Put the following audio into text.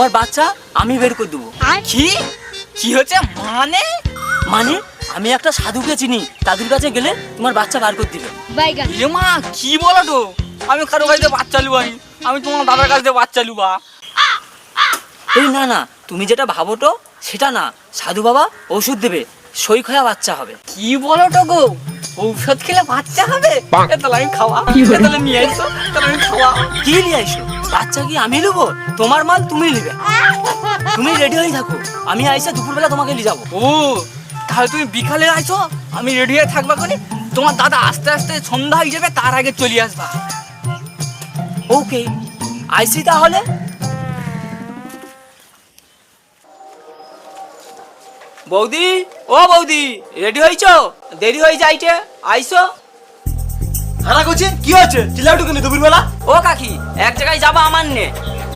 তোমার বাচ্চা আমি বের করে দেবো। কি কি হচ্ছে মানে? মানে আমি একটা সাধুকে চিনি, দাদুর কাছে গেলে তোমার বাচ্চা বার করে দিবে। এ মা কি বলো তো? আমি কারো কাছে বাচ্চা লুবানি, আমি তোমার দাদার কাছে বাচ্চা লুবা। এই না না, তুমি যেটা ভাবো তো সেটা না, সাধু বাবা ওষুধ দেবে, সই খয়া বাচ্চা হবে। কি বলো তো গো, ঔষধ খেলে বাচ্চা হবে? তাহলে আমি খাওয়া, তাহলে নিয়ে আইসো, তাহলে আমি খাওয়া। কি নিয়ে আইসো? বাচ্চা কি আমি নেবো? তোমার মাল তুমি নেবে। তুমি রেডি হয়ে থাকো, আমি আইসা দুপুরবেলা তোমাকে নিয়ে যাবো। ও তাহলে তুমি বিকালে আইসো, আমি রেডি হয়ে থাকবা কোনি। তোমার দাদা আস্তে আস্তে সন্ধ্যা হয়ে যাবে, তার আগে চলে আসবা। ওকে, আইসি তাহলে। বৌদি, ও বৌদি, রেডি হয়েছো? দেরি হয়ে যাইছে, আইসো। হানা করছে কি হচ্ছে? চিল্লাউটু কেন দুপুরবেলা? ও কাকি, এক জায়গায় যাবো আমার নে,